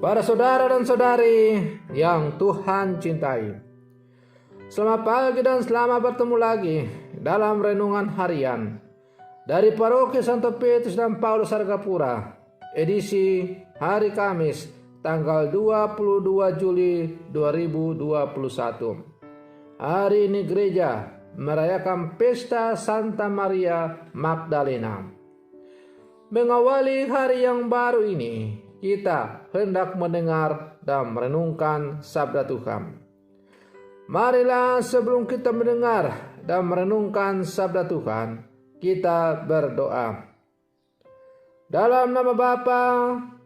Para saudara dan saudari yang Tuhan cintai, selamat pagi dan selamat bertemu lagi dalam renungan harian dari Paroki Santo Petrus dan Paulus Argapura, edisi hari Kamis tanggal 22 Juli 2021. Hari ini gereja merayakan pesta Santa Maria Magdalena. Mengawali hari yang baru ini, kita hendak mendengar dan merenungkan sabda Tuhan. Marilah sebelum kita mendengar dan merenungkan sabda Tuhan, kita berdoa. Dalam nama Bapa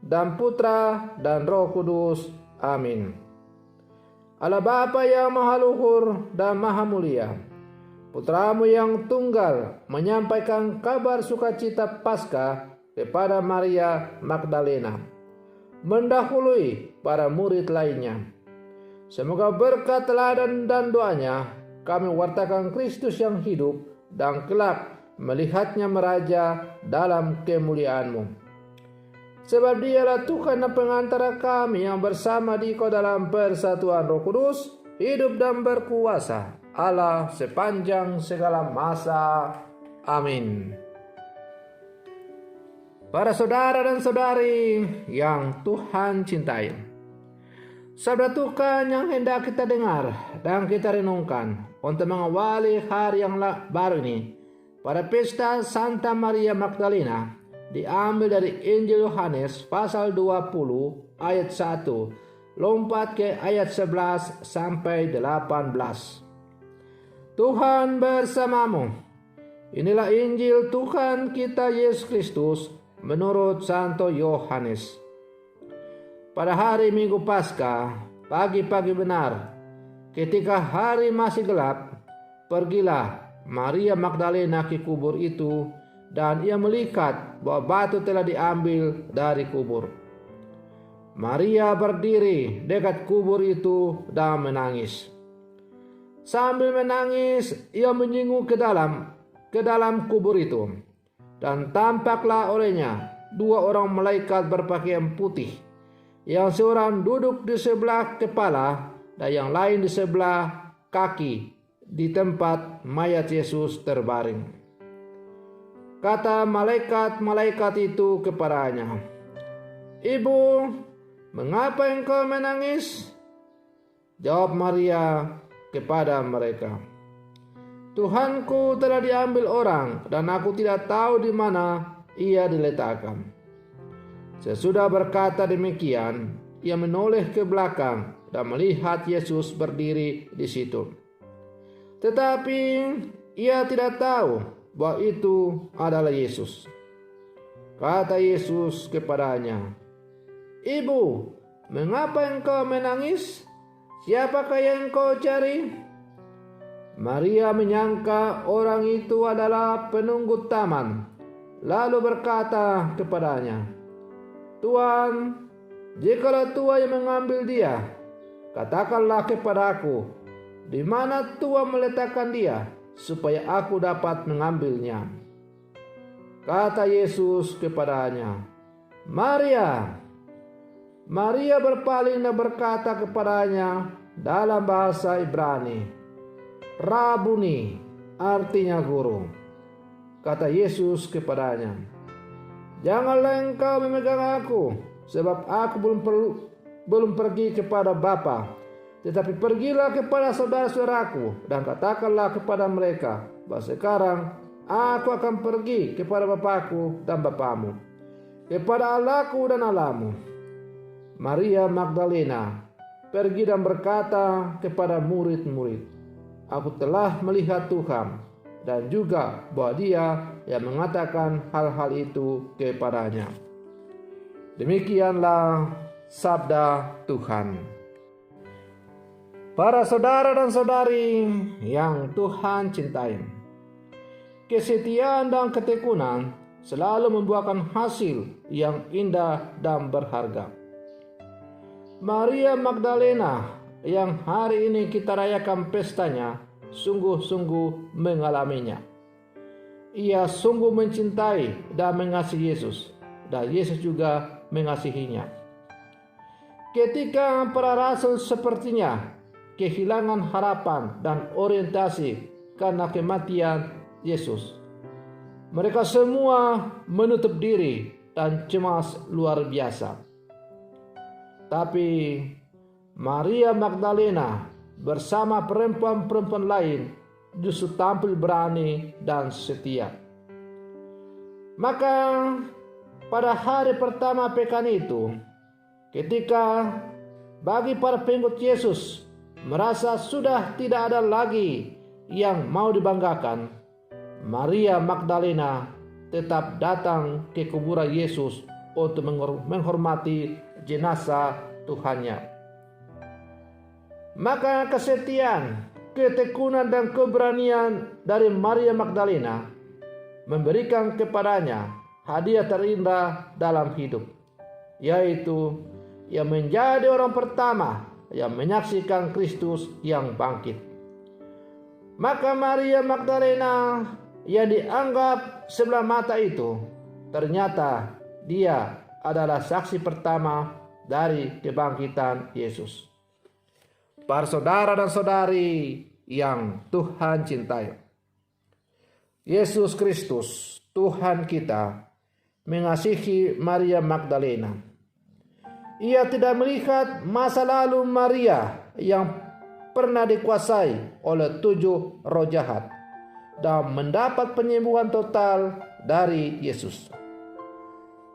dan Putra dan Roh Kudus. Amin. Allah Bapa yang Maha Luhur dan Maha Mulia, Putramu yang tunggal menyampaikan kabar sukacita Paskah kepada Maria Magdalena, mendahului para murid lainnya. Semoga berkat teladan dan doanya kami wartakan Kristus yang hidup dan kelak melihatnya meraja dalam kemuliaan-Mu. Sebab Dialah Tuhan dan pengantara kami yang bersama Dikau dalam persatuan Roh Kudus, hidup dan berkuasa Allah sepanjang segala masa. Amin. Para saudara dan saudari yang Tuhan cintai, sabda Tuhan yang hendak kita dengar dan kita renungkan untuk mengawali hari yang baru ini pada pesta Santa Maria Magdalena diambil dari Injil Yohanes pasal 20 ayat 1 lompat ke ayat 11 sampai 18. Tuhan bersamamu. Inilah Injil Tuhan kita Yesus Kristus menurut Santo Yohanes. Pada hari Minggu Paskah, pagi-pagi benar, ketika hari masih gelap, pergilah Maria Magdalena ke kubur itu dan ia melihat bahwa batu telah diambil dari kubur. Maria berdiri dekat kubur itu dan menangis. Sambil menangis, ia menyinggung ke dalam kubur itu, dan tampaklah olehnya dua orang malaikat berpakaian putih, yang seorang duduk di sebelah kepala dan yang lain di sebelah kaki di tempat mayat Yesus terbaring. Kata malaikat-malaikat itu kepadanya, "Ibu, mengapa engkau menangis?" Jawab Maria kepada mereka, "Tuhanku telah diambil orang dan aku tidak tahu di mana ia diletakkan." Sesudah berkata demikian, ia menoleh ke belakang dan melihat Yesus berdiri di situ. Tetapi ia tidak tahu bahwa itu adalah Yesus. Kata Yesus kepadanya, "Ibu, mengapa engkau menangis? Siapakah yang engkau cari?" Maria menyangka orang itu adalah penunggu taman, lalu berkata kepadanya, "Tuan, jikalau Tuan yang mengambil dia, katakanlah kepadaku, di mana Tuan meletakkan dia, supaya aku dapat mengambilnya." Kata Yesus kepadanya, "Maria." Maria berpaling dan berkata kepadanya dalam bahasa Ibrani, "Rabuni," artinya guru. Kata Yesus kepadanya, "Janganlah engkau memegang aku, sebab aku belum pergi kepada Bapa. Tetapi pergilah kepada saudara-saudaraku dan katakanlah kepada mereka bahwa sekarang aku akan pergi kepada Bapakku dan Bapamu, kepada Allahku dan Allahmu." Maria Magdalena pergi dan berkata kepada murid-murid, "Aku telah melihat Tuhan," dan juga bahwa Dia yang mengatakan hal-hal itu kepadanya. Demikianlah sabda Tuhan. Para saudara dan saudari yang Tuhan cintai, kesetiaan dan ketekunan selalu membuahkan hasil yang indah dan berharga. Maria Magdalena yang hari ini kita rayakan pestanya sungguh-sungguh mengalaminya. Ia sungguh mencintai dan mengasihi Yesus, dan Yesus juga mengasihinya. ketika para rasul sepertinya kehilangan harapan dan orientasi karena kematian Yesus. Mereka semua menutup diri dan cemas luar biasa. Tapi Maria Magdalena bersama perempuan-perempuan lain justru tampil berani dan setia. Maka pada hari pertama pekan itu, ketika bagi para pengikut Yesus merasa sudah tidak ada lagi yang mau dibanggakan, Maria Magdalena tetap datang ke kuburan Yesus untuk menghormati jenazah Tuhannya. Maka kesetiaan, ketekunan dan keberanian dari Maria Magdalena memberikan kepadanya hadiah terindah dalam hidup, yaitu ia menjadi orang pertama yang menyaksikan Kristus yang bangkit. Maka Maria Magdalena yang dianggap sebelah mata itu, ternyata dia adalah saksi pertama dari kebangkitan Yesus. Para saudara dan saudari yang Tuhan cintai, Yesus Kristus, Tuhan kita, mengasihi Maria Magdalena. Ia tidak melihat masa lalu Maria yang pernah dikuasai oleh 7 roh jahat dan mendapat penyembuhan total dari Yesus.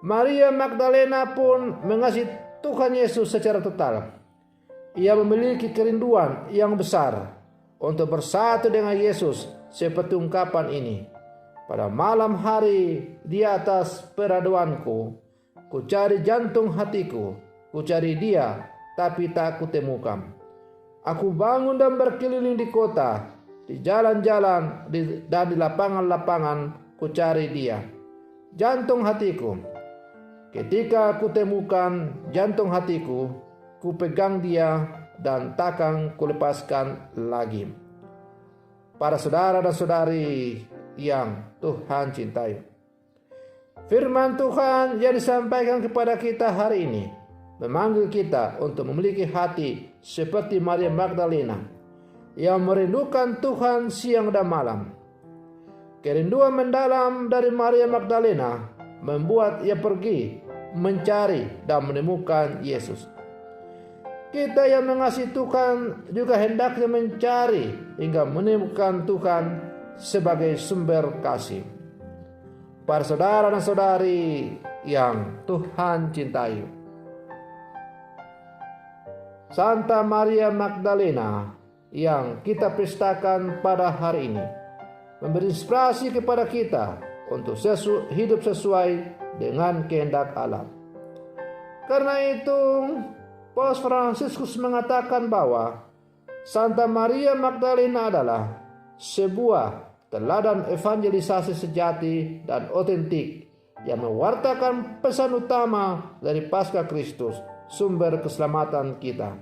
Maria Magdalena pun mengasihi Tuhan Yesus secara total. Ia memiliki kerinduan yang besar untuk bersatu dengan Yesus seperti ungkapan ini. Pada malam hari di atas peraduanku, ku cari jantung hatiku, ku cari dia, tapi tak kutemukan. Aku bangun dan berkeliling di kota, di jalan-jalan dan di lapangan-lapangan, ku cari dia, jantung hatiku. Ketika kutemukan jantung hatiku, ku pegang dia dan takkan kulepaskan lagi. Para saudara dan saudari yang Tuhan cintai, firman Tuhan yang disampaikan kepada kita hari ini memanggil kita untuk memiliki hati seperti Maria Magdalena yang merindukan Tuhan siang dan malam. Kerinduan mendalam dari Maria Magdalena membuat ia pergi mencari dan menemukan Yesus. Kita yang mengasihi Tuhan juga hendaknya mencari hingga menemukan Tuhan sebagai sumber kasih. Para saudara dan saudari yang Tuhan cintai, Santa Maria Magdalena yang kita pestakan pada hari ini memberi inspirasi kepada kita untuk hidup sesuai dengan kehendak Allah. Karena itu Paus Fransiskus mengatakan bahwa Santa Maria Magdalena adalah sebuah teladan evangelisasi sejati dan otentik yang mewartakan pesan utama dari Paskah Kristus, sumber keselamatan kita,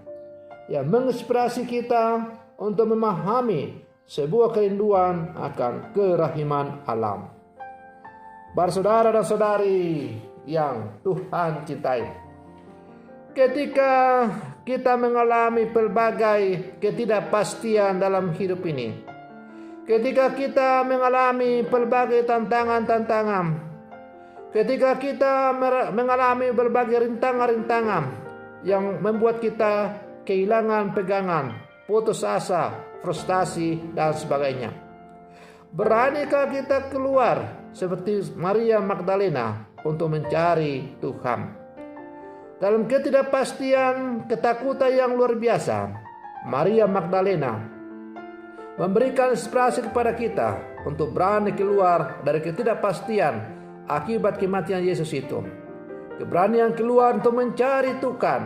yang menginspirasi kita untuk memahami sebuah kerinduan akan kerahiman alam. Para saudara dan saudari yang Tuhan cintai, ketika kita mengalami berbagai ketidakpastian dalam hidup ini, ketika kita mengalami berbagai tantangan-tantangan, ketika kita mengalami berbagai rintangan-rintangan yang membuat kita kehilangan pegangan, putus asa, frustasi, dan sebagainya, beranikah kita keluar seperti Maria Magdalena untuk mencari Tuhan? Dalam ketidakpastian, ketakutan yang luar biasa, Maria Magdalena memberikan inspirasi kepada kita untuk berani keluar dari ketidakpastian akibat kematian Yesus itu. Keberanian keluar untuk mencari Tuhan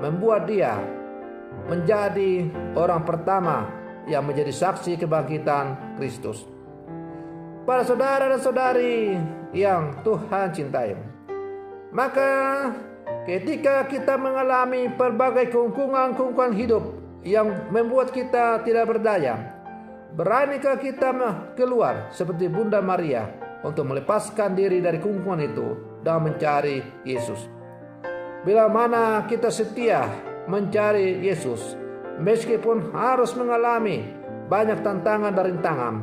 membuat dia menjadi orang pertama yang menjadi saksi kebangkitan Kristus. Para saudara dan saudari yang Tuhan cintai, maka ketika kita mengalami berbagai kungkungan hidup yang membuat kita tidak berdaya, beranikah kita keluar seperti Bunda Maria untuk melepaskan diri dari kungkungan itu dan mencari Yesus? bila mana kita setia mencari Yesus, meskipun harus mengalami banyak tantangan dan rintangan,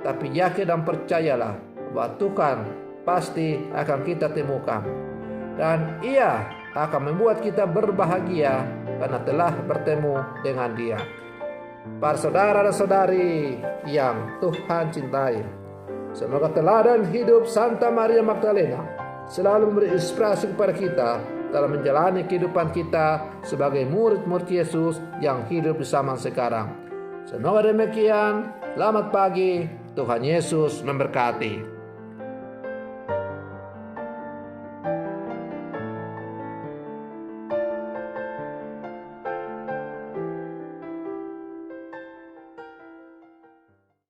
tapi yakin dan percayalah bahwa Tuhan pasti akan kita temukan, dan Ia akan membuat kita berbahagia karena telah bertemu dengan Dia. Para saudara dan saudari yang Tuhan cintai, semoga teladan hidup Santa Maria Magdalena selalu memberi inspirasi kepada kita dalam menjalani kehidupan kita sebagai murid-murid Yesus yang hidup di zaman sekarang. Semoga demikian. Selamat pagi. Tuhan Yesus memberkati.